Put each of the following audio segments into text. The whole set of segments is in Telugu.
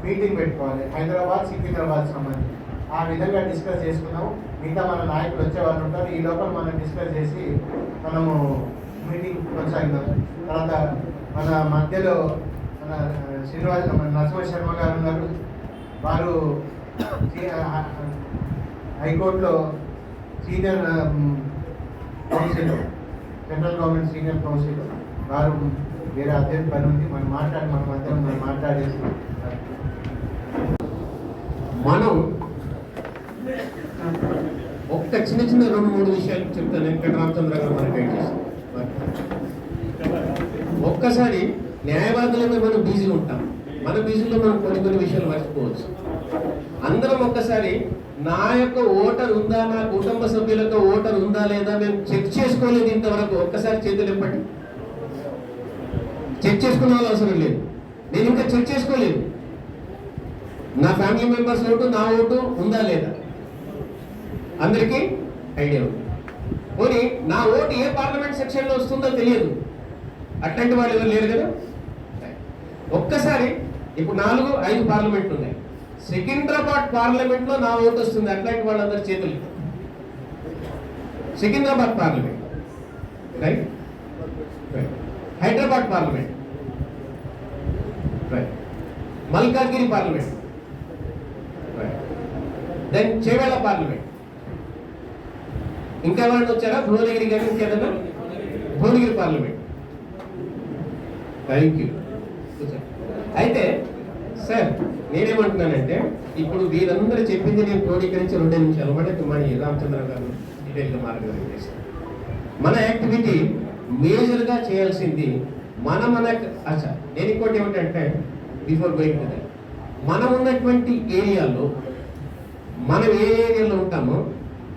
మీటింగ్ పెట్టుకోవాలి, హైదరాబాద్ సికింద్రాబాద్ సంబంధించి ఆ విధంగా డిస్కస్ చేసుకున్నాము. మిగతా మన నాయకులు వచ్చే వాళ్ళు ఉంటారు. ఈ లోపల మనం డిస్కస్ చేసి మనము మీటింగ్ కొనసాగినాం. తర్వాత మన మధ్యలో మన శ్రీనివాస్ మన నరసింహ శర్మ గారు ఉన్నారు. వారు హైకోర్టులో senior council, central government senior council, వారు వేరే అధ్యయన పని ఉంది. మనం మాట్లాడేసి మనం ఒక్క చిన్న 2-3 విషయాలు చెప్తాను. వెంకటరామచంద్ర గారు మనకి గైడ్ చేస్తారు. ఒక్కసారి న్యాయవాదులమే మనం బిజీగా ఉంటాం. మన బిజీలో మనం కొన్ని విషయాలు మర్చిపోవచ్చు. అందరం ఒక్కసారి నా యొక్క ఓటర్ ఉందా, నా కుటుంబ సభ్యుల యొక్క ఓటర్ ఉందా లేదా మేము చెక్ చేసుకోలేదు ఇంతవరకు. ఒక్కసారి చేతులు ఇవ్వండి. చెక్ చేసుకునే అవసరం లేదు. నేను ఇంకా చెక్ చేసుకోలేదు. నా ఫ్యామిలీ మెంబర్స్ ఓటు, నా ఓటు ఉందా లేదా అందరికీ ఐడియా ఉంది. పోనీ నా ఓటు ఏ పార్లమెంట్ సెక్షన్లో వస్తుందో తెలియదు. అట్లాంటి వాళ్ళు ఎవరు లేరు కదా. ఒక్కసారి ఇప్పుడు 4-5 పార్లమెంట్ ఉన్నాయి. సికింద్రాబాద్ పార్లమెంట్లో నా ఓటు వస్తుంది. అట్లాంటి వాళ్ళందరి చేతులు. Secunderabad parliament, right. Hyderabad parliament, right. Malkajgiri parliament, right. Then Chevella parliament. ఇంకా ఎవరైనా వచ్చారా? భువనగిరి కానీ ఇంకేదన్నా? భువనగిరి పార్లమెంట్. Thank you. అయితే సార్ నేనేమంటున్నానంటే ఇప్పుడు వీరందరూ చెప్పింది నేను క్రోడీకరించి 2 నిమిషాలు మన రామచంద్ర గారు డీటెయిల్గా మార్గదర్శనం చేశారు. మన యాక్టివిటీ మేజర్గా చేయాల్సింది అచ్చా నేను ఇంకోటి ఏమిటంటే బిఫోర్ గోయింగ్ టు దట్, మనం ఉన్నటువంటి ఏరియాలో మనం ఏ ఏరియాలో ఉంటామో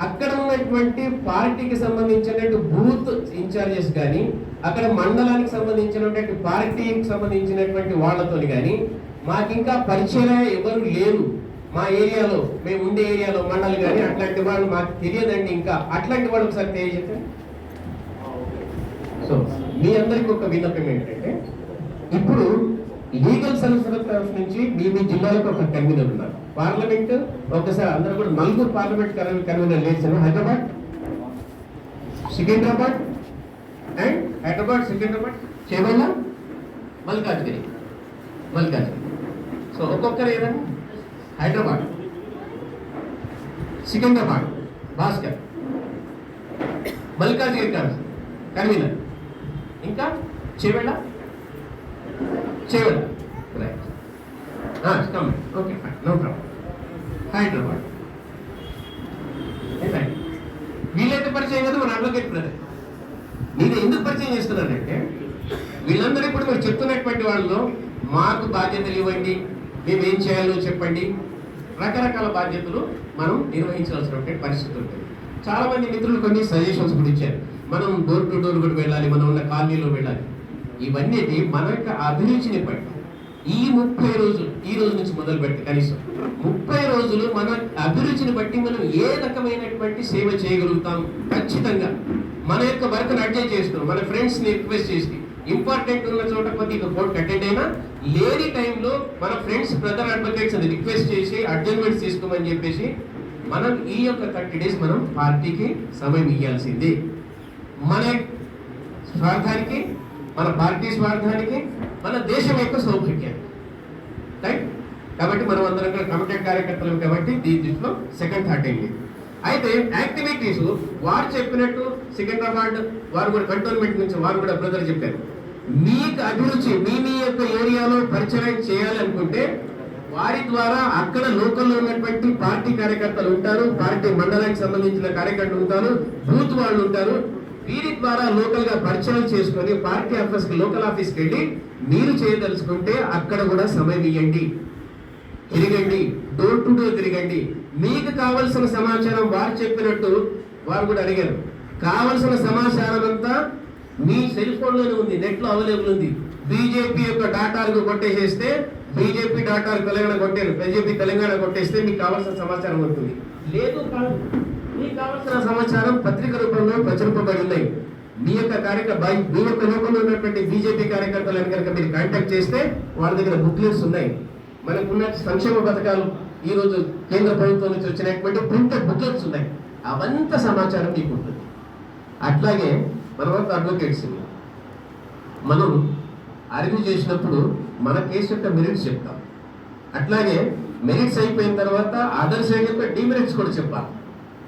అక్కడ ఉన్నటువంటి పార్టీకి సంబంధించినటువంటి బూత్ ఇన్ఛార్జెస్ కానీ, అక్కడ మండలానికి సంబంధించినటువంటి పార్టీకి సంబంధించినటువంటి వాళ్ళతో కానీ మాకు ఇంకా పరిచయం ఎవరు లేరు. మా ఏరియాలో మేము ఉండే ఏరియాలో మండలి కానీ అట్లాంటి వాళ్ళు మాకు తెలియదండి. ఇంకా అట్లాంటి వాళ్ళు ఒకసారి తెలియజేయండి. సో మీ అందరికీ ఒక విన్నపం ఏంటంటే ఇప్పుడు లీగల్ సర్వీస్ నుంచి మీ జిల్లాలకు ఒక కన్వీనర్ ఉన్నారు. పార్లమెంట్ ఒకసారి అందరూ కూడా 4 పార్లమెంట్ కన్వీనర్ లేచారు. హైదరాబాద్, సికింద్రాబాద్ అండ్ సికింద్రాబాద్, చేవెళ్ళ, మల్కాజ్గిరి. సో ఒక్కొక్కరు ఏదన్నా హైదరాబాద్, సికింద్రాబాద్ భాస్కర్, మల్కాజ్గిరి కన్వీనర్, ఇంకా Chevella right. Okay fine, no problem. Hyderabad వీళ్ళైతే పరిచయం కదా మన అడ్వకేట్ బ్రదర్. నేను ఎందుకు పరిచయం చేస్తున్నానంటే వీళ్ళందరూ ఇప్పుడు మీరు చెప్తున్నటువంటి వాళ్ళలో మాకు బాధ్యతలు ఇవ్వండి, మేము ఏం చేయాలో చెప్పండి, రకరకాల బాధ్యతలు మనం నిర్వహించాల్సినటువంటి పరిస్థితి ఉంటుంది. చాలా మంది మిత్రులు కొన్ని సజెషన్స్ కూడా ఇచ్చారు. మనం డోర్ టు డోర్ కూడా వెళ్ళాలి, మనం ఉన్న కాలనీలో వెళ్ళాలి. ఇవన్నీ మన యొక్క అభిరుచిని బట్టి ఈ 30 రోజులు, ఈ రోజు నుంచి మొదలు పెట్టి కనీసం 30 రోజులు మన అభిరుచిని బట్టి మనం ఏ రకమైనటువంటి సేవ చేయగలుగుతాం. ఖచ్చితంగా మన యొక్క వర్క్ అడ్జస్ట్ చేస్తాం. మన ఫ్రెండ్స్ని రిక్వెస్ట్ చేసి ఇంపార్టెంట్ ఉన్న చోట కొద్దిగా కోర్టు అటెండ్ అయినా, లేని టైంలో మన ఫ్రెండ్స్ బ్రదర్ అడ్వకేట్స్ అని రిక్వెస్ట్ చేసి అడ్జస్ట్మెంట్స్ తీసుకోమని చెప్పేసి మనం ఈ యొక్క 30 days మనం పార్టీకి సమయం ఇవ్వాల్సింది. మన స్వార్థానికి, మన పార్టీ స్వార్థానికి, మన దేశం యొక్క సౌభాగ్యానికి, రైట్. కాబట్టి మనం అందరం కూడా కమిటెడ్ కార్యకర్తలు కాబట్టి దీంట్లో సెకండ్ థాట్ ఏంటి. అయితే యాక్టివిటీస్ వారు చెప్పినట్టు సికింద్రాబాద్ వారు కూడా కంటోన్మెంట్ నుంచి వారు కూడా బ్రదర్ చెప్పారు. మీకు అభిరుచి మీ యొక్క ఏరియాలో పరిచయం చేయాలనుకుంటే వారి ద్వారా అక్కడ లోకల్లో ఉన్నటువంటి పార్టీ కార్యకర్తలు ఉంటారు, పార్టీ మండలానికి సంబంధించిన కార్యకర్తలు ఉంటారు, బూత్ వాళ్ళు ఉంటారు. వీరి ద్వారా లోకల్ గా పరిచయం చేసుకొని పార్టీ ఆఫీస్కి, లోకల్ ఆఫీస్కి వెళ్ళి మీరు చేయదలుచుకుంటే అక్కడ కూడా సమయం ఇవ్వండి, తిరగండి, డోర్ టు డోర్ తిరగండి. మీకు కావలసిన సమాచారం వారు చెప్పినట్టు వారు కూడా అడిగారు. కావలసిన సమాచారం అంతా మీ సెల్ ఫోన్లోనే ఉంది, నెట్లో అవైలబుల్ ఉంది. బీజేపీ యొక్క డాటాకు కొట్టేసేస్తే బీజేపీ డాటాకు తెలంగాణ కొట్టారు, బీజేపీ తెలంగాణ కొట్టేస్తే మీకు కావాల్సిన సమాచారం ఉంటుంది. లేదు కాదు, మీకు కావాల్సిన సమాచారం పత్రిక రూపంలో ప్రచురింపబడి ఉన్నాయి. మీ యొక్క మీ యొక్క లోకంలో ఉన్నటువంటి బీజేపీ కార్యకర్తలను కనుక మీరు కాంటాక్ట్ చేస్తే వాళ్ళ దగ్గర బుక్లెట్స్ ఉన్నాయి. మనకున్న సంక్షేమ పథకాలు ఈ రోజు కేంద్ర ప్రభుత్వం నుంచి వచ్చినటువంటి ప్రింటెడ్ బుక్లెట్స్ ఉన్నాయి, అవంత సమాచారం మీకు ఉంటుంది. అట్లాగే మన వరకు అడ్వకేట్స్ మనం అరివ్యూ చేసినప్పుడు మన కేసు యొక్క మెరిట్స్ చెప్తాం. అట్లాగే మెరిట్స్ అయిపోయిన తర్వాత అదర్ సైడ్ యొక్క డిమెరిట్స్ కూడా చెప్పాలి.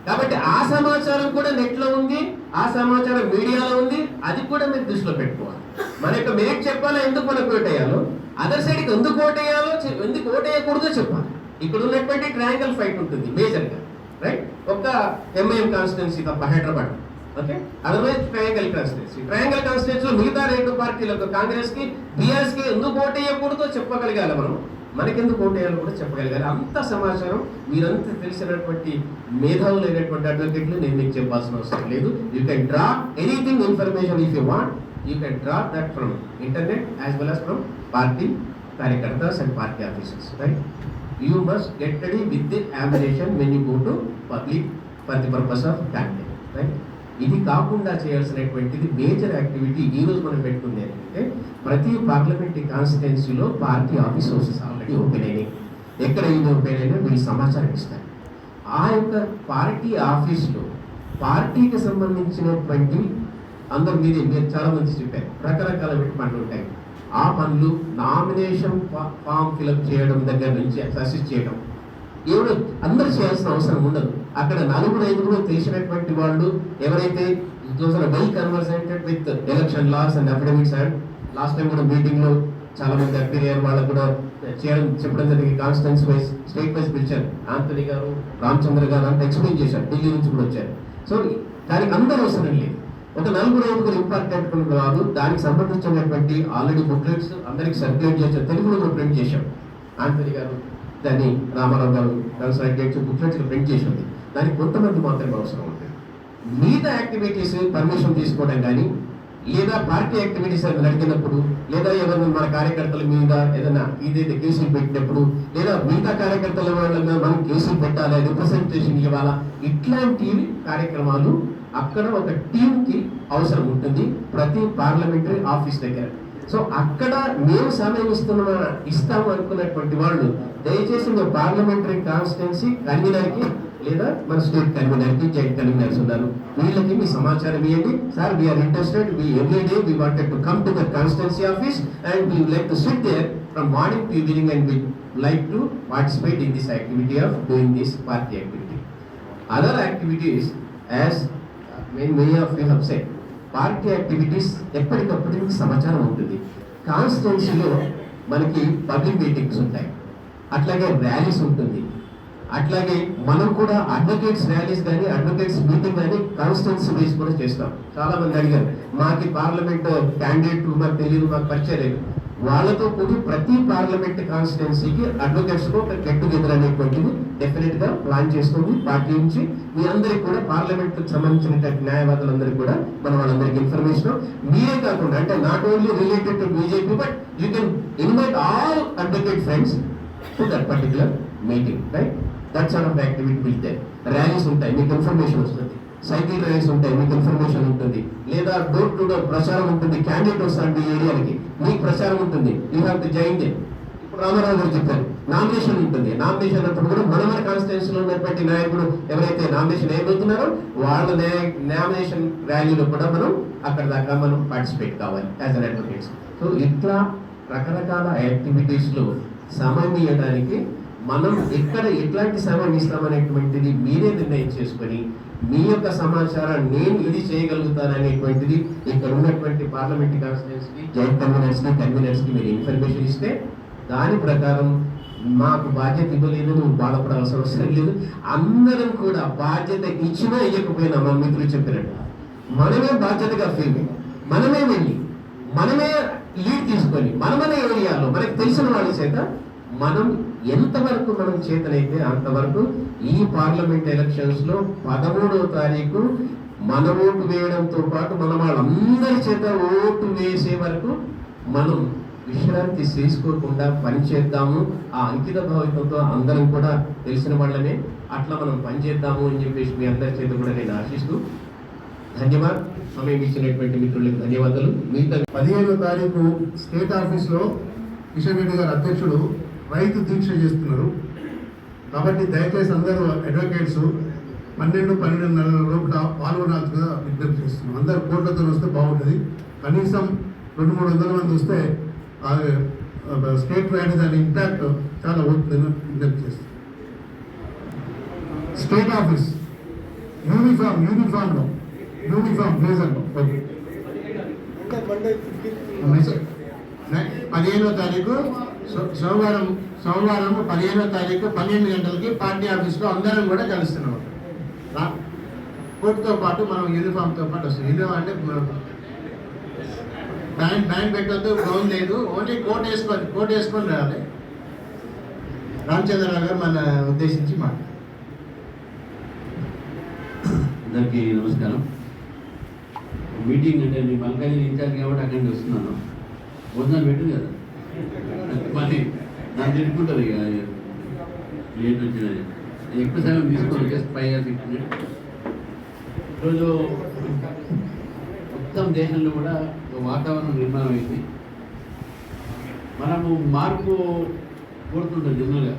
కాబట్టి ఆ సమాచారం కూడా నెట్లో ఉంది, ఆ సమాచారం మీడియాలో ఉంది, అది కూడా మీరు దృష్టిలో పెట్టుకోవాలి. మన యొక్క మెరిట్ చెప్పాలో, ఎందుకు మనకు ఓటేయాలో, అదర్ సైడ్కి ఎందుకు ఓటేయాలో, ఎందుకు ఓటేయకూడదో చెప్పాలి. ఇక్కడ ఉన్నటువంటి ట్రయాంగిల్ ఫైట్ ఉంటుంది మేజర్గా, రైట్? ఒక ఎంఐఎం కాన్స్టిట్యున్సీ తప్ప హైదరాబాద్, ఓకే? అదర్వైజ్ ట్రయాంగిల్ కాన్స్టిట్యున్సీలో మిగతా 2 పార్టీలకు, కాంగ్రెస్ కి, బీఆర్ఎస్ కి ఎందుకు ఓటేయకూడదో చెప్పగలిగాలి. మనం మనకెందుకు ఓటేయాలో కూడా చెప్పగలిగాలి. అంత సమాచారం మీరంతా తెలిసినటువంటి మేధావులైనటువంటి అడ్వకేట్లు నేను మీకు చెప్పాల్సిన అవసరం లేదు. You can draw anything information if you want, you can draw that from internet as well as from party కార్యకర్తాస్ and party officers, right? You must get ready with the ammunition when you go to public for the purpose of campaign, right? ఇది కాకుండా చేయాల్సినటువంటిది మేజర్ యాక్టివిటీ ఈ రోజు మనం పెట్టుకుంది ఏంటంటే, ప్రతి పార్లమెంటరీ కాన్స్టిట్యున్సీలో party office houses already open అయినాయి. ఎక్కడ ఇది ఓపెన్ అయినా వీళ్ళు సమాచారం ఇస్తారు. ఆ యొక్క పార్టీ ఆఫీస్లో పార్టీకి సంబంధించినటువంటి అందరూ మీరు చాలా మంది చెప్పారు, రకరకాల పనులు ఉంటాయి. ఆ పనులు నామినేషన్ ఫామ్ ఫిలప్ చేయడం దగ్గర నుంచి అసిస్ట్ చేయడం ఎవరు అందరూ చేయాల్సిన అవసరం ఉండదు. అక్కడ 4-5 తెలిసినటువంటి వాళ్ళు ఎవరైతే well conversanted with election laws and affidavits, and last time కూడా మీటింగ్ లో చాలా మంది అపీర్ అయ్యారు, వాళ్ళకు కూడా చెప్పడం జరిగింది. కాన్స్టిట్యున్సీ వైజ్, స్టేట్ వైజ్ పిలిచారు. ఆంటనీ గారు, రామచంద్ర గారు అంతా ఎక్స్ప్లెయిన్ చేశారు, ఢిల్లీ నుంచి కూడా వచ్చారు. సో దానికి అందరూ అవసరం లేదు, ఒక 4-5 ఇంపార్టెంట్ కాదు. దానికి సంబంధించినటువంటి ఆల్రెడీ బుక్లెట్స్ అందరికి సర్క్యులేట్ చేశారు, తెలుగులో కూడా ప్రింట్ చేశాం. ఆంటనీ గారు దాన్ని, రామారావు గారు కన్సల్ట్ చేసి బుక్లెట్స్ ప్రింట్ చేసి ఉంది. దానికి కొంతమంది మాత్రమే అవసరం ఉంటుంది. మిగతా యాక్టివిటీస్ పర్మిషన్ తీసుకోవడం కానీ, లేదా పార్టీ యాక్టివిటీస్ నడిచినప్పుడు, లేదా ఎవరైనా మన కార్యకర్తల మీద ఏదైనా ఇదైతే కేసులు పెట్టినప్పుడు, లేదా మిగతా కార్యకర్తల వాళ్ళ మనం కేసులు పెట్టాలి, రిప్రజెంటేషన్ ఇవ్వాలా, ఇట్లాంటి కార్యక్రమాలు అక్కడ ఒక టీంకి అవసరం ఉంటుంది ప్రతి పార్లమెంటరీ ఆఫీస్ దగ్గర. సో అక్కడ మేము సమయం ఇస్తాము అనుకున్నటువంటి వాళ్ళు దయచేసి మీ పార్లమెంటరీ కాన్స్టిట్యున్సీ కన్వీనర్కి, లేదా మన స్టేట్ కన్వీనర్కి, జాయింట్ కన్వీనర్స్ ఉన్నారు, వీళ్ళకి మీ సమాచారం ఇవ్వండి. Sir, we are interested, we every day we wanted to come to the constituency office and we like to sit there from morning to evening and we like to participate in this activity of doing this party activity. Other activities as many of you have said, party activities ఎప్పటికప్పుడు సమాచారం ఉంటుంది. కాన్స్టిట్యున్సీలో మనకి పబ్లిక్ మీటింగ్స్ ఉంటాయి, అట్లాగే ర్యాలీస్ ఉంటుంది. అట్లాగే మనం కూడా అడ్వకేట్స్ ర్యాలీస్ కానీ, అడ్వకేట్స్ మీటింగ్ కానీ కాన్స్టిట్యున్సీ బేస్ కూడా చేస్తాం. చాలా మంది అడిగారు, మాకు పార్లమెంట్ క్యాండిడేట్ మాకు తెలియదు, మాకు పరిచయం లేదు. వాళ్ళతో కూడి ప్రతి పార్లమెంట్ కాన్స్టిట్యున్సీకి అడ్వకేట్స్ కు ఒక గెట్ టుగెదర్ అనేటువంటిది డెఫినెట్ గా ప్లాన్ చేస్తుంది పార్టీ నుంచి. మీ అందరికి కూడా పార్లమెంట్ కు సంబంధించినటువంటి న్యాయవాదులందరికీ కూడా మనం వాళ్ళందరికీ ఇన్ఫర్మేషన్, మీరే కాకుండా అంటే not only related to BJP, but you can invite all advocate friends to that particular meeting, right? That sort of activity will there. Rallies ఉంటాయి, మీకు ఇన్ఫర్మేషన్ వస్తుంది. సైకిల్ ర్యాలీస్ ఉంటాయి, మీకు ఇన్ఫర్మేషన్ ఉంటుంది. లేదా డోర్ టు డోర్ ప్రచారం ఉంటుంది, క్యాండిడేట్ వస్తాడు ఈ ఏరియాకి, మీకు ప్రచారం ఉంటుంది. You have to join there. ఇప్పుడు రామారావు గారు చెప్పారు, నామినేషన్ ఉంటుంది. నామినేషన్ అప్పుడు కూడా మన కాన్స్టిట్యున్సీలో ఉన్నటువంటి నాయకుడు ఎవరైతే నామినేషన్ అయిపోతున్నారో వాళ్ళ నామినేషన్ ర్యాలీలో కూడా మనం అక్కడ దాకా మనం పార్టిసిపేట్ కావాలి యాజ్ అన్ అడ్వకేట్స్. సో ఇట్లా రకరకాల యాక్టివిటీస్లో సమయం ఇవ్వడానికి మనం ఎక్కడ ఎట్లాంటి సమయం ఇస్తామనేటువంటిది మీరే నిర్ణయం చేసుకొని, మీ యొక్క సమాచారం నేను ఇది చేయగలుగుతాననేటువంటిది ఇక్కడ ఉన్నటువంటి పార్లమెంటరీ కాన్స్టిట్యున్సీకి, జాయింట్ కన్వీనర్స్కి మీరు ఇన్ఫర్మేషన్ ఇస్తే దాని ప్రకారం మాకు బాధ్యత ఇవ్వలేదు, నువ్వు బాధపడాల్సిన అవసరం లేదు. అందరం కూడా బాధ్యత ఇచ్చినా ఇవ్వకపోయినా మన మిత్రులు చెప్పినట్టు మనమే బాధ్యతగా ఫీల్, మనమే వెళ్ళి మనమే లీడ్ తీసుకొని మనమనే ఏరియాలో మనకు తెలిసిన వాళ్ళ చేత మనం ఎంతవరకు మనం చేతనైతే అంతవరకు ఈ పార్లమెంట్ ఎలక్షన్స్ లో 13వ తారీఖు మన ఓటు వేయడంతో పాటు మన వాళ్ళందరి చేత ఓటు వేసే వరకు మనం విశ్రాంతి తీసుకోకుండా పనిచేద్దాము. ఆ అంకిత భావితంతో అందరం కూడా తెలిసిన వాళ్ళనే అట్లా మనం పనిచేద్దాము అని చెప్పేసి మీ అందరి చేత కూడా నేను ఆశిస్తూ ధన్యవాదాలు. సమయం ఇచ్చినటువంటి మిత్రులకు ధన్యవాదాలు. మిగతా 15వ తారీఖు స్టేట్ ఆఫీస్లో కిషన్ రెడ్డి గారు అధ్యక్షుడు రైతు దీక్ష చేస్తున్నారు. కాబట్టి దయచేసి అందరూ అడ్వకేట్స్ 12-12:30 లోపల పాల్గొనాల్సిందిగా విజ్ఞప్తి చేస్తున్నాం. అందరూ కోట్లతో వస్తే బాగుంటుంది. కనీసం 200-300 మంది వస్తే స్టేట్ వైడ్ దాని ఇంపాక్ట్ చాలా అవుతుందని విజ్ఞప్తి చేస్తున్నాం. స్టేట్ ఆఫీస్ యూనిఫామ్ బ్లేజర్లో 15వ తారీఖు సోమవారం 15వ తారీఖు 12 గంటలకి పార్టీ ఆఫీస్లో అందరం కూడా కలుస్తున్నాం. కోర్టుతో పాటు మనం యూనిఫామ్తో పాటు వస్తుంది. యూనిఫామ్ అంటే బ్యాండ్ పెట్టద్దు, గౌన్ లేదు, ఓన్లీ కోట్ వేసుకొని రావాలి. రామచంద్రరావు గారు మన ఉద్దేశించి మాట్లాడారు. అందరికీ నమస్కారం. మీటింగ్ అంటే నేను మల్కాజ్ ఇన్ఛార్జ్ కాబట్టి అక్కడికి వస్తున్నాను. భోజనాలు పెట్టింది కదా, మరి నన్ను తిట్టుకుంటారు. ఇక లేట్ వచ్చినది ఎక్కువ సమయం తీసుకోవాలి, జస్ట్ 5 or 6 minutes. ఈరోజు మొత్తం దేశంలో కూడా ఒక వాతావరణం నిర్మాణం అయింది. మనము మార్పు కోరుతుంటాం జనరల్గా,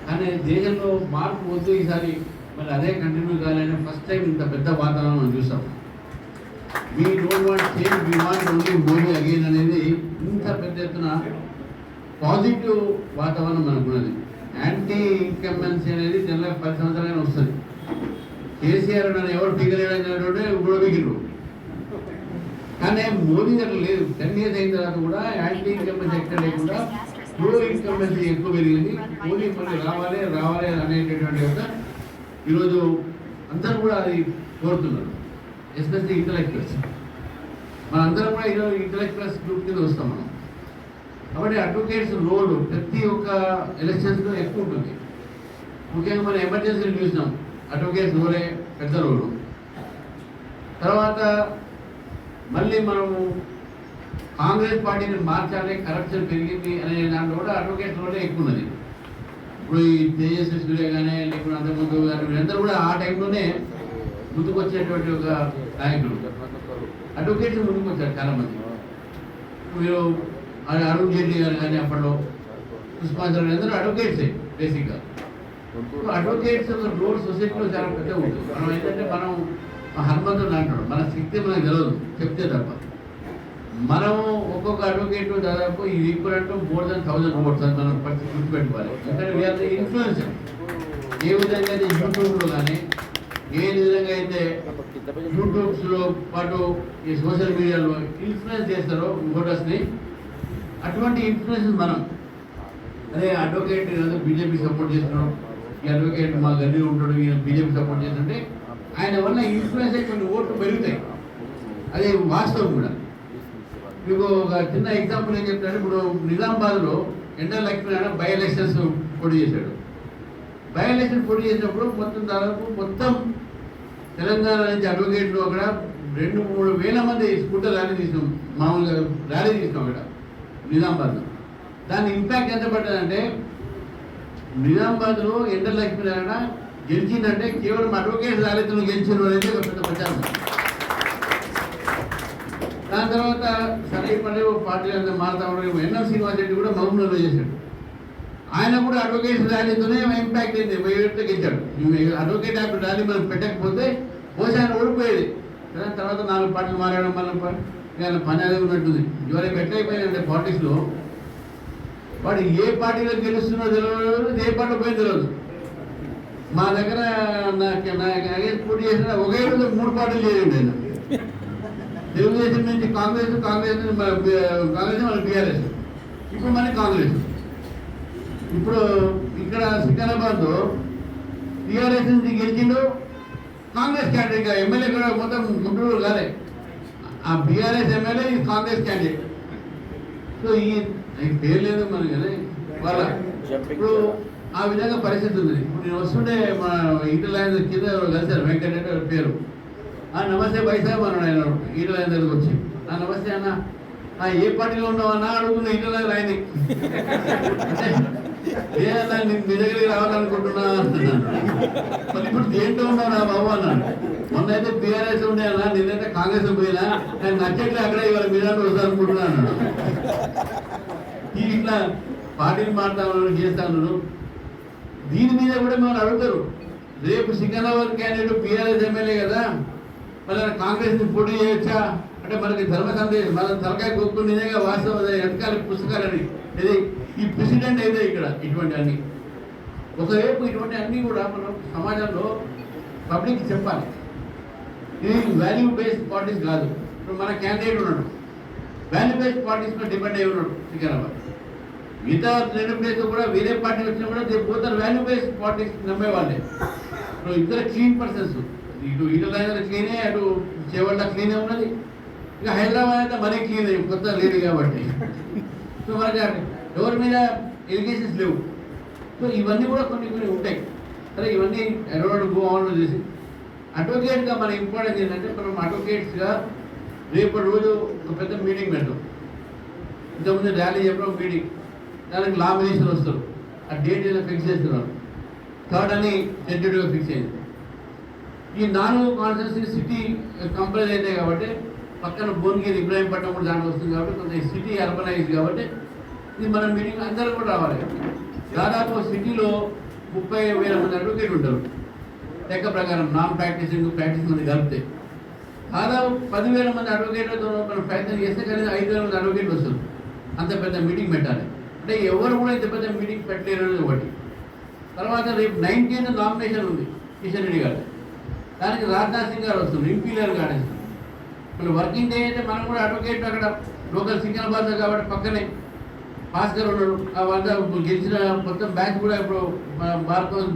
కానీ దేశంలో మార్పు వద్దు ఈసారి మరి అదే కంటిన్యూ కావాలని ఫస్ట్ టైం ఇంత పెద్ద వాతావరణం మనం చూసాం. We don't want change, we want only Modi again అనేది ఇంత పెద్ద ఎత్తున పాజిటివ్ వాతావరణం మనకున్నది. యాంటీ ఇన్కంబెన్సీ అనేది జనరల్గా 10 సంవత్సరాలైనా వస్తుంది. కేసీఆర్ నన్ను ఎవరు పీకలేడనే కూడా పీకిరు, కానీ మోదీ గారు లేదు. 10 years అయిన తర్వాత కూడా యాంటీ ఇన్కంబెన్సీ ఎక్కడ లేకుండా ప్రో ఇన్కంబెన్సీ ఎక్కువ పెరిగింది. మోదీ మళ్ళీ రావాలి అనేటటువంటి ఒక ఈరోజు అందరూ కూడా అది కోరుతున్నారు, ఎస్పెషల్లీ ఇంటలెక్చువల్స్. మనందరం కూడా ఈరోజు ఇంటలెక్చువల్స్ గ్రూప్ కింద వస్తాం మనం. కాబట్టి అడ్వకేట్స్ రోల్ ప్రతి ఒక్క ఎలక్షన్స్లో ఎక్కువ ఉంటుంది. ముఖ్యంగా మనం ఎమర్జెన్సీలు చూసినాం, అడ్వకేట్స్ రోలే పెద్ద రోలు. తర్వాత మళ్ళీ మనము కాంగ్రెస్ పార్టీని మార్చాలి, కరప్షన్ పెరిగింది అనే దాంట్లో కూడా అడ్వకేట్స్ రోలే ఎక్కువ ఉన్నది. ఇప్పుడు ఈ తేజస్వి సూర్య కానీ లేకుండా అంతకుముందు కానీ వీళ్ళందరూ కూడా ఆ టైంలోనే ముందుకు వచ్చేటువంటి ఒక నాయకులు. అడ్వకేట్స్ ముందుకు వచ్చారు చాలామంది. మీరు అరుణ్ జైట్లీ గారు కానీ అప్పట్లో సుష్మాచర్ అందరూ అడ్వకేట్సే బేసిక్గా. అడ్వకేట్స్ రోల్ సొసైటీలో చాలా పెద్ద ఉంటుంది. మనం ఏంటంటే మనం హనుమంతుడు అంటాడు, మన శక్తి మనకు తెలియదు చెప్తే తప్ప. మనము ఒక్కొక్క అడ్వకేట్ దాదాపు ఇది ఈక్వల్ అంటూ more than 1000 votes అని మనం గుర్తుపెట్టుకోవాలి. ఎందుకంటే వీఆర్ ఇన్ఫ్లుయెన్సర్. ఏ విధంగా అయితే యూట్యూబ్లో కానీ ఏ విధంగా అయితే యూట్యూబ్స్లో పాటు ఈ సోషల్ మీడియాలో ఇన్ఫ్లుయెన్స్ చేస్తారో ఓటర్స్ని, అటువంటి ఇన్ఫ్లుయెన్స్ మనం. అదే అడ్వకేట్ బీజేపీ సపోర్ట్ చేస్తున్నాం, ఈ అడ్వకేట్ మా గడ్డి ఉంటాడు, ఈయన బీజేపీ సపోర్ట్ చేస్తుంటే ఆయన వల్ల ఇన్ఫ్లుయెన్స్ అయ్యి కొన్ని ఓట్లు పెరుగుతాయి. అదే వాస్తవం కూడా. మీకు ఒక చిన్న ఎగ్జాంపుల్ ఏం చెప్తాడు. ఇప్పుడు నిజామాబాద్లో ఎండర్ లక్ష్మీ ఆయన బై ఎలక్షన్స్ పోటీ చేశాడు. బై ఎలక్షన్ పోటీ చేసినప్పుడు మొత్తం తెలంగాణ నుంచి అడ్వకేట్లు అక్కడ 2-3 వేల మంది స్కూటర్ ర్యాలీ తీసినాం, మామూలుగా ర్యాలీ తీసినాం అక్కడ నిజామాబాద్లో. దాని ఇంపాక్ట్ ఎంత పడ్డదంటే నిజామాబాద్లో ఎండర్ లక్ష్మీ నారాయణ గెలిచిందంటే కేవలం అడ్వకేట్ ర్యాలీతో గెలిచిన అనేది ఒక పెద్ద ప్రచారం. దాని తర్వాత సరే పడే పార్టీలు అంతా మారుతా ఉండే ఎన్ఎం శ్రీనివాస్ రెడ్డి కూడా మహబూబ్నగర్లో చేశాడు. ఆయన కూడా అడ్వకేట్ ర్యాలీతోనే ఇంపాక్ట్ అయింది, 1000 గెలిచాడు. అడ్వకేట్ యాక్ట్ ర్యాలీ మనం పెట్టకపోతే బహుశా ఆయన ఓడిపోయేది. తర్వాత 4 పార్టీలు మారాడు, మళ్ళీ పని అదే ఉన్నట్టుంది. ఎవరైనా ఎట్లయిపోయిందంటే పాలిటిక్స్లో వాడు ఏ పార్టీలో గెలుస్తున్నో తెలియదు, ఏ పార్టీలో పోయింది తెలియదు. మా దగ్గర నాకు పోటీ చేసిన ఒకే రోజు 3 పార్టీలు చేయండి ఆయన. తెలుగుదేశం నుంచి కాంగ్రెస్ మన బీఆర్ఎస్, ఇప్పుడు మన కాంగ్రెస్. ఇప్పుడు ఇక్కడ సికింద్రాబాద్లో టీఆర్ఎస్ నుంచి గెలిచిండు కాంగ్రెస్ క్యాండిడేట్, ఎమ్మెల్యే కూడా మొత్తం గుంటూరు కాలే. ఆ బీఆర్ఎస్ ఎమ్మెల్యే ఈ కాంగ్రెస్ క్యాండిడేట్. సో ఈ పేరు లేదు మనకి కదా వాళ్ళ. ఇప్పుడు ఆ విధంగా పరిస్థితి ఉంది. ఇప్పుడు నేను వస్తుంటే మా ఇంటి లైన్ కింద కలిసారు, వెంకటరెడ్డి పేరు. నమస్తే బైసాబ్ అన్నాడు ఆయన ఈట లైన్ దగ్గరకు వచ్చి. నమస్తే అన్న, ఏ పార్టీలో ఉన్నావన్నా అడుగుతున్నా ఇంటి లైన్ రాయింది. ఏదన్నా నేను మీ దగ్గరికి రావాలనుకుంటున్నా అంటున్నాను. మళ్ళీ ఇప్పుడు దేంట్లో ఉన్నావు నా బాబు అన్నాడు. మొన్న అయితే బీఆర్ఎస్ ఉండే అన్నా, నేనైతే కాంగ్రెస్ పోయినా నాకు నచ్చట్లే, అక్కడ ఇవాళ మీ దాంట్లో వస్తా అనుకుంటున్నా అన్నాడు. ఇట్లా పార్టీని మారుతా ఉన్నారు, చేస్తా ఉన్నారు. దీని మీద కూడా మనం అడుగుతారు. రేపు సికింద్రాబాద్ క్యాండిడేట్ PRS ఎమ్మెల్యే కదా, మళ్ళీ కాంగ్రెస్ని పోటీ చేయొచ్చా అంటే మనకి ధర్మ సందేశం, మన తలకాయ గొప్ప నిజంగా వాస్తవం వెనకాల పుస్తకాలని ఇది ఈ ప్రెసిడెంట్ అయితే ఇక్కడ ఇటువంటి అన్ని ఒకవైపు ఇటువంటి అన్నీ కూడా మనం సమాజంలో పబ్లిక్ చెప్పాలి. ఇది వాల్యూ బేస్డ్ పార్టీస్ కాదు. ఇప్పుడు మన క్యాండిడేట్ ఉన్నాడు, వాల్యూ బేస్డ్ పార్టీస్ మీద డిపెండ్ అయి ఉన్నాడు సికింద్రాబాద్. మిగతా రెండు ప్లేస్ కూడా వేరే పార్టీ వచ్చినా కూడా పోతారు వాల్యూ బేస్డ్ పార్టీస్ నమ్మేవాళ్ళే. ఇప్పుడు ఇద్దరు క్లీన్ పర్సన్స్, ఇటు ఈటల క్లీనే, అటు చేవళ్ళ క్లీనే ఉన్నది. ఇక హైదరాబాద్ అయితే మరీ క్లీన్ అయ్యి కొత్త లేదు కాబట్టి సో మనకి ఎవరి మీద ఎలిగేషన్స్ లేవు. సో ఇవన్నీ కూడా కొన్ని కొన్ని ఉంటాయి. సరే ఇవన్నీ ఎడవాడు గో ఆన్ చేసి అడ్వకేట్గా మన ఇంపార్టెన్స్ ఏంటంటే మనం అడ్వకేట్స్గా రేపటి రోజు ఒక పెద్ద మీటింగ్ పెడతాం. ఇంతకుముందు ర్యాలీ చెప్పడం మీటింగ్, దానికి లామినేషన్ వస్తారు. ఆ డేట్ ఏదో ఫిక్స్ చేస్తున్నారు. 3rd అని టెంటేటివ్గా ఫిక్స్ అయింది. ఈ 4 కాన్స్టిట్యూన్సీ సిటీ కంపల్సరీ అవుతాయి కాబట్టి పక్కన భువనగిరి ఇబ్రాహీంపట్నం కూడా దాంట్లో వస్తుంది కాబట్టి కొంత సిటీ అర్బనైజ్ కాబట్టి ఇది మన మీటింగ్ అందరూ కూడా రావాలి. దాదాపు సిటీలో 30,000 మంది అడ్వకేట్ ఉంటారు లెక్క ప్రకారం, నాన్ ప్రాక్టీసింగ్ మంది కలిపితే. దాదాపు 10,000 మంది అడ్వకేట్లతో మనం ప్రయత్నం చేస్తే కానీ 5,000 మంది అడ్వకేట్లు వస్తారు. అంత పెద్ద మీటింగ్ పెట్టాలి అంటే ఎవరు కూడా ఇంత పెద్ద మీటింగ్ పెట్టలేరు అనేది ఒకటి. తర్వాత రేపు 19th నామినేషన్ ఉంది కిషన్ రెడ్డి గారు, దానికి రాజ్నాథ్ సింగ్ గారు వస్తుంది, ఇంపీరియర్ గారు వస్తుంది. మన వర్కింగ్ డే అయితే మనం కూడా అడ్వకేట్ అక్కడ లోకల్ సికింద్రాబాద్ కాబట్టి పక్కనే భాస్కర్ ఉన్నాడు. వాళ్ళ గెలిచిన మొత్తం బ్యాచ్ కూడా ఇప్పుడు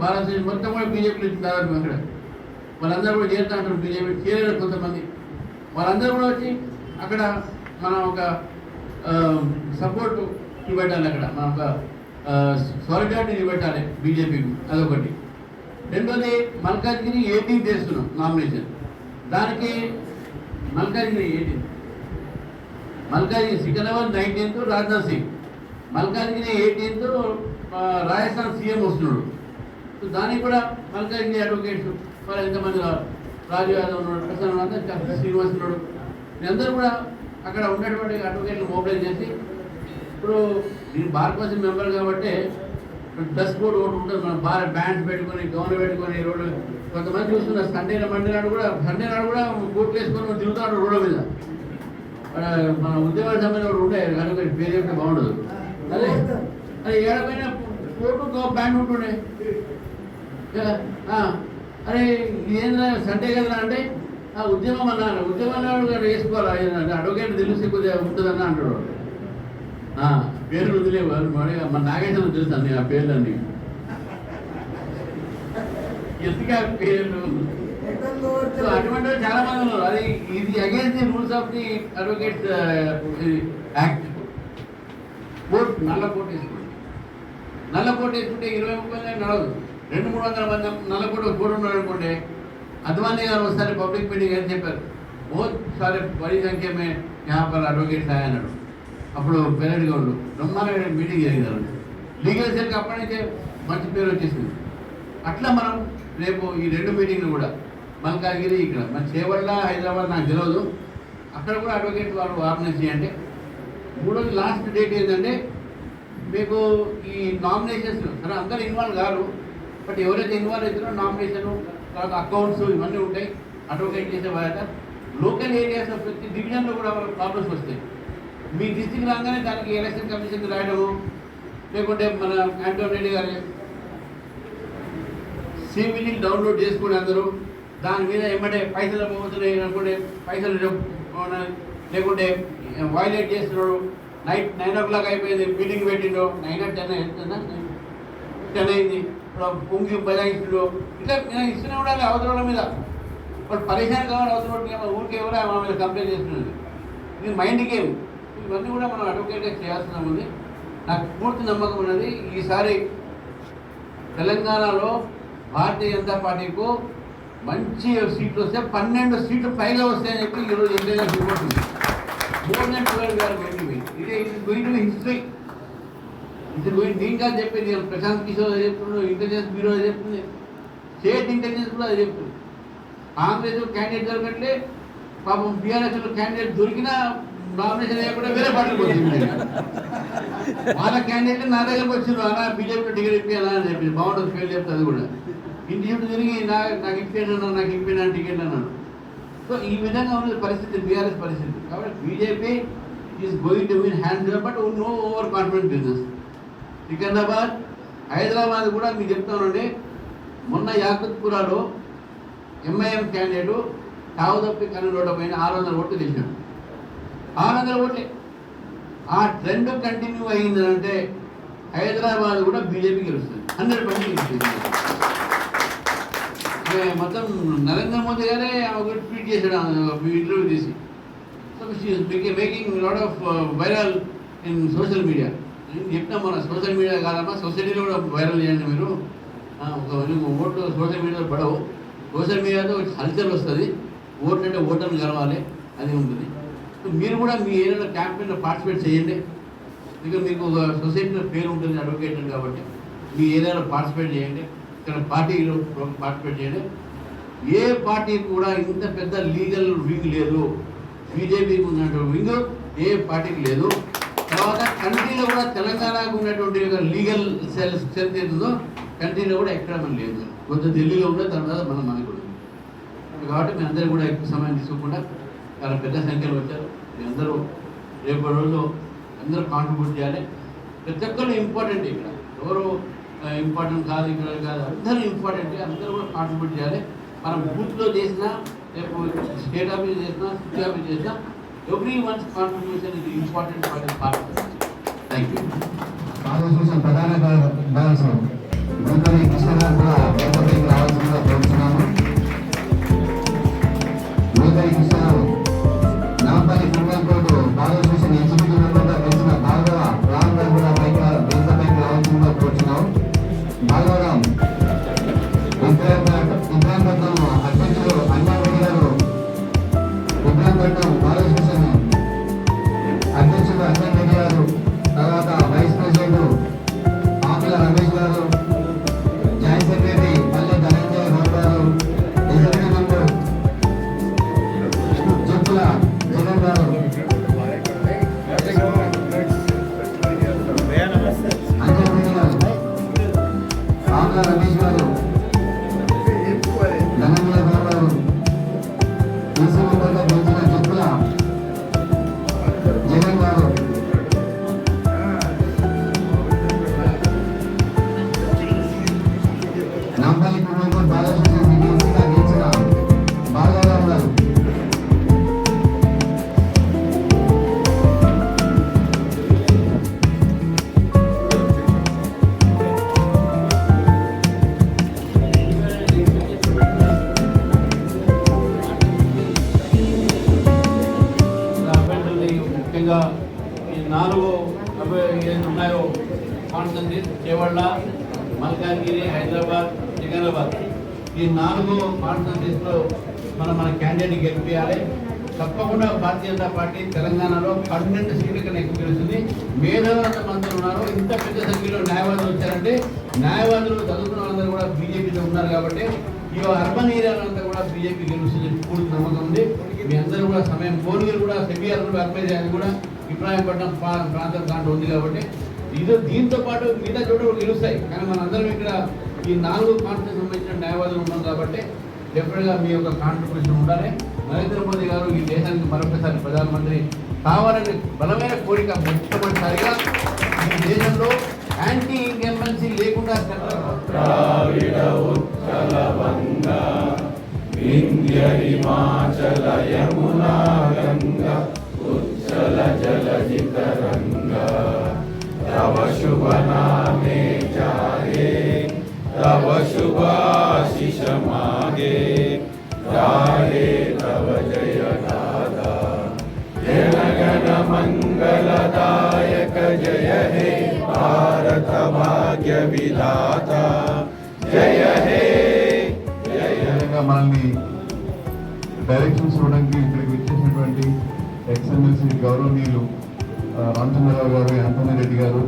భారతదేశం మొత్తం కూడా బీజేపీలో ఇచ్చిన దాదాపు అక్కడ వాళ్ళందరూ కూడా చేరుతా ఉంటారు. బీజేపీ చేరారు కొంతమంది, వాళ్ళందరూ కూడా వచ్చి అక్కడ మనం ఒక సపోర్ట్ చూపెట్టాలి. అక్కడ మనం ఒక సాలిడారిటీ చూపెట్టాలి బీజేపీకి, అదొకటి. రెండోది మల్కాజ్గిరి 18th చేస్తున్నాం నామినేషన్, దానికి Malkajgiri 18th, Malkajgiri Secunderabad 19th Rajnath Singh, Malkajgiri 18th Rajasthan CM వస్తున్నాడు. సో దానికి కూడా మల్కాజ్గిరి అడ్వకేట్స్ మరి ఎంతమంది రాజు యాదవ్ ఉన్నాడు, ప్రసన్న అంతా శ్రీనివాస్ ఉన్నాడు, అందరూ కూడా అక్కడ ఉన్నటువంటి అడ్వకేట్లు మొబైల్ చేసి ఇప్పుడు నేను బార్ కౌన్సిల్ మెంబర్ కాబట్టి డ్రెస్ కోడ్ ఒకటి ఉంటుంది. మనం బార్ బ్యాండ్స్ పెట్టుకొని గౌన్ పెట్టుకొని రోడ్డు కొంతమంది చూస్తున్నారు. సండే నాడు కూడా కోట్ వేసుకొని తిరుగుతాడు రోడ్ల మీద. మన ఉద్యోగాల సంబంధించిన ఉండే అడ్వకేట్ పేరు చెప్తే బాగుండదు. అదే అది ఏడపైన కోటు బ్యాండ్ ఉంటుండే. అరే ఇదేంద్రా సండే కదరా అంటే ఉద్యమం అన్నాను, ఉద్యమం వేసుకోవాలి అడ్వకేట్ తెలిసి కొద్దిగా ఉంటుందన్న అంటాడు. పేర్లు వదిలేవు మన నాగేశ్వరం తెలుసు అన్ని ఆ పేర్లన్నీ, ఎందుకు పేర్లు. సో అటువంటి చాలా మంది ఉన్నారు. అది ఇది against the rules of the advocates act. Court నల్ల కోట్ వేసుకోండి, నల్ల కోట్ వేసుకుంటే 20-30 నడవదు. 200-300 మంది నల్ల కోట కోట్ ఉన్నారు అనుకోండి. అద్వానీ గారు ఒకసారి పబ్లిక్ మీటింగ్ అని చెప్పారు, బహుత్ సారే బड़ी సంఖ్య में यहाँ पर అడ్వకేట్స్ ఆయ అన్నాడు. అప్పుడు పెరడ్ గౌడ్లు బ్రహ్మాండ మీటింగ్ జరిగారు. లీగల్ సెల్కి అప్పటి నుంచే మంచి పేరు వచ్చేసింది. అట్లా మనం రేపు ఈ 2 మీటింగ్లు కూడా మల్కాజ్గిరి ఇక్కడ మన చేవళ్ళ హైదరాబాద్ నాకు తెలియదు, అక్కడ కూడా అడ్వకేట్ వాళ్ళు ఆర్గనైజ్ చేయండి. 3వ లాస్ట్ డేట్ ఏంటంటే మీకు ఈ నామినేషన్స్ సరే అందరూ ఇన్వాల్వ్ కారు, బట్ ఎవరైతే ఇన్వాల్వ్ అవుతారో నామినేషను తర్వాత అకౌంట్స్ ఇవన్నీ ఉంటాయి. అడ్వకేట్ చేసే బాధ్యత. లోకల్ ఏరియాస్ ప్రతి డివిజన్లో కూడా ప్రాబ్లమ్స్ వస్తాయి. మీ డిస్ట్రిక్ట్ రాగానే దానికి ఎలక్షన్ కమిషన్కి రాయడము, లేకుంటే మన యాంటోనీ రెడ్డి గారి సివిని డౌన్లోడ్ చేసుకుని అందరూ దాని మీద ఏమంటే పైసలు పోతున్నాయి అనుకుంటే పైసలు లేకుంటే వైలేట్ చేస్తున్నాడు. నైట్ 9 o'clock అయిపోయింది, మీటింగ్ పెట్టిండు, 9 or 10 అయింది, ఇప్పుడు పొంగి బజాయిస్తుండో ఇట్లా ఇస్తూనే ఉండాలి అవతల మీద. బట్ పరేషాన్ కావాలి అవతల ఊరికి ఎవరో మన మీద కంప్లైంట్ చేస్తున్నది. ఇది మైండ్ గేమ్. ఇవన్నీ కూడా మనం అడ్వకేట్గా చేయాల్సిన ఉంది. నాకు పూర్తి నమ్మకం ఉన్నది ఈసారి తెలంగాణలో భారతీయ జనతా పార్టీకు మంచి సీట్లు వస్తే 12 సీట్లు పైగా వస్తాయని చెప్పి ఈరోజు ఇంటెలిజెన్స్ రిపోర్ట్ ఉంది. మోర్ దెన్ 12 గారు గోయింగ్ టు హిస్టరీ. ఇది గోయింగ్ నేను కాదు చెప్పేది, ప్రశాంత్ కిషోర్ అది చెప్తున్నాడు, ఇంటెలిజెన్స్ బ్యూరో అది చెప్తుంది, స్టేట్ ఇంటెలిజెన్స్ కూడా అది చెప్తుంది. కాంగ్రెస్ క్యాండిడేట్ దొరకట్లే, పాపం బీఆర్ఎస్లో క్యాండిడేట్ దొరికినా నామినేషన్ వేయకుండా వేరే పార్టీకి వచ్చింది. వాళ్ళ క్యాండిడేట్ నా దగ్గరకు వచ్చింది, అలా బీజేపీలో టికెట్ ఇప్పియాలా అని చెప్పి బాగుంటుంది పేరు చెప్తే అది కూడా ఇంటి చుట్టూ తిరిగి నాకు ఇప్పినా టికెట్ అన్నాడు. సో ఈ విధంగా ఉన్న పరిస్థితి బీఆర్ఎస్ పరిస్థితి. కాబట్టి BJP is going to win hands but no over confident business. Secunderabad, Hyderabad కూడా మీకు చెప్తానండి, మొన్న యాకుత్పురాలో ఎంఐఎం క్యాండిడేట్ తావు తప్పి కన్నులోట పైన 600 ఓట్లు గెలిచాడు. 600 ఓట్లే. ఆ ట్రెండ్ కంటిన్యూ అయ్యిందంటే హైదరాబాద్ కూడా బీజేపీ గెలుస్తుంది, 100% గెలుస్తుంది. మొత్తం నరేంద్ర మోదీ గారే ఒక ట్వీట్ చేశాడు ఇంటర్వ్యూ తీసి. So making lot of viral in social media. నేను చెప్తాం మన సోషల్ మీడియా కాదమ్మా, సొసైటీలో కూడా వైరల్ చేయండి మీరు. ఓట్లు సోషల్ మీడియాలో పడవు, సోషల్ మీడియాతో హల్చల్ వస్తుంది, ఓట్లు అంటే ఓటర్లు గెలవాలి, అది ఉంటుంది. సో మీరు కూడా మీ ఏరియాలో క్యాంపెయిన్లో పార్టిసిపేట్ చేయండి. ఇంకా మీకు ఒక సొసైటీలో పేరు ఉంటుంది అడ్వకేట్ కాబట్టి మీ ఏరియాలో పార్టిసిపేట్ చేయండి. ఇక్కడ పార్టీలో పార్టిసిపేట్ చేయండి. ఏ పార్టీ కూడా ఇంత పెద్ద లీగల్ వింగ్ లేదు, బీజేపీకి ఉన్నటువంటి వింగ్ ఏ పార్టీకి లేదు. తర్వాత కంట్రీలో కూడా తెలంగాణకు ఉన్నటువంటి లీగల్ స్ట్రెంత్ ఏంటుందో కంట్రీలో కూడా ఎక్కడ మనం లేదు. కొంచెం ఢిల్లీలో ఉన్న తర్వాత మనకు కూడా. కాబట్టి మీ అందరూ కూడా ఎక్కువ సమయం తీసుకోకుండా చాలా పెద్ద సంఖ్యలో వచ్చారు. మీ అందరూ రేపటి రోజు అందరూ కాంట్రిబ్యూట్ చేయాలి. ప్రతి ఒక్కరు ఇంపార్టెంట్, ఇక్కడ ఎవరు ఇంపార్టెంట్ కాదు, ఇక్కడ కాదు, అందరూ ఇంపార్టెంట్. అందరూ కూడా కాంట్రిబ్యూట్ చేయాలి. మనం బూత్లో చేసినా, రేపు స్టేట్ ఆఫీస్ చేసినా, సిటీ ఆఫీస్ చేసినా, ఎవ్రీ వన్స్ కాంట్రిబ్యూషన్ ఇది important for the party. Thank you. Constitution ప్రధాన కార్యదర్శి గుంటూరి కృష్ణ గారు కూడా వేదికపైకి రావాల్సిందిగా కోరుతున్నాము. గుంటూరి కృష్ణ గారు Nampally criminal court constitution executive మెంబర్గా గెలిచిన భార్గవ రామ్ గారు కూడా వేదికపైకి రావాల్సిందిగా కోరుతున్నాము. భార్గవరామ్ ఇబ్రాహీంపట్నం అధ్యక్షులు అన్నారెడ్డి గారు, ఇబ్రాహీంపట్నం కాన్స్టిట్యూషన్ అధ్యక్షులు అన్నారెడ్డి గారు, తర్వాత వైస్ ప్రెసిడెంట్ ఆకుల రమేష్ గారు, జాయింట్ సెక్రటరీ పల్లె ధనంజయ గౌడ్ గారు, ఎగ్జిక్యూటివ్ మెంబర్ చెప్పుల జగన్ గారు, అంజరెడ్డి గారు, ఆకుల రమేష్ గారు, ధనంజయ గౌడ్ గారు, ఈసీ మెంబర్గా గెలిచిన చెప్పుల జగన్ గారు, నాంపల్లి క్రిమినల్ కోర్టు బాలకృష్ణ ఈసీగా గెలిచిన భార్గవరావు గారు, అభ్యర్థుల్ని ముఖ్యంగా ఈ 4 ఏది ఉన్నాయో కాన్స్టిట్యూన్సీస్ చేవళ్ళ, మల్కాజ్గిరి, హైదరాబాద్, సికింద్రాబాద్, ఈ 4 కాన్స్టిట్యూన్సీస్లో మన క్యాండిడేట్ గెలిపించాలి. తప్పకుండా భారతీయ జనతా పార్టీ తెలంగాణలో 12 సీట్ల కన్నా ఎక్కువ గెలుస్తుంది. మేధావులంత మంది ఉన్నారు. ఇంత పెద్ద సంఖ్యలో న్యాయవాదులు వచ్చారంటే న్యాయవాదులు చదువుకున్న వాళ్ళందరూ కూడా బీజేపీలో ఉన్నారు. కాబట్టి ఈ అర్బన్ ఏరియాలంతా కూడా బీజేపీ గెలుస్తుంది పూర్తి నమ్మకం ఉంది. మీ అందరూ కూడా సమయం భువనగిరి కూడా సెబిఆర్ కూడా అప్లై చేయాలి కూడా ఇబ్రాహీంపట్నం ప్రాంతం దాంట్లో ఉంది. కాబట్టి దీంతో పాటు మిగతా చోట కూడా గెలుస్తాయి. కానీ మనందరం ఇక్కడ ఈ 4 కాన్స్టిట్యూషన్ సంబంధించిన న్యాయవాదులు ఉన్నాం కాబట్టి డెఫినెట్గా మీ యొక్క కాంట్రిబ్యూషన్ ఉండాలి. నరేంద్ర మోదీ గారు ఈ దేశానికి మరొకసారి ప్రధానమంత్రి కావాలని బలమైన కోరిక. మొట్టమొదటిసారిగా ఈ దేశంలో యాంటీ ఇంకంబెన్సీ లేకుండా వింధ్య హిమాచల యమునా గంగా ఉజ్జల జలధి తరంగా తవ శుభ నామే జాగే తవ శుభాశిష మాగే గాయే తవ జయ గాథా జనగణ మంగళదాయక జయ హే భారత భాగ్య విధాత జయ హే మనల్ని డైరెక్షన్స్ ఇవ్వడానికి ఇక్కడికి వచ్చేసినటువంటి ఎక్స్ఎమ్మెల్సీ గౌరవనీయులు రామచంద్రరావు గారు, యాంటోనీ రెడ్డి గారు,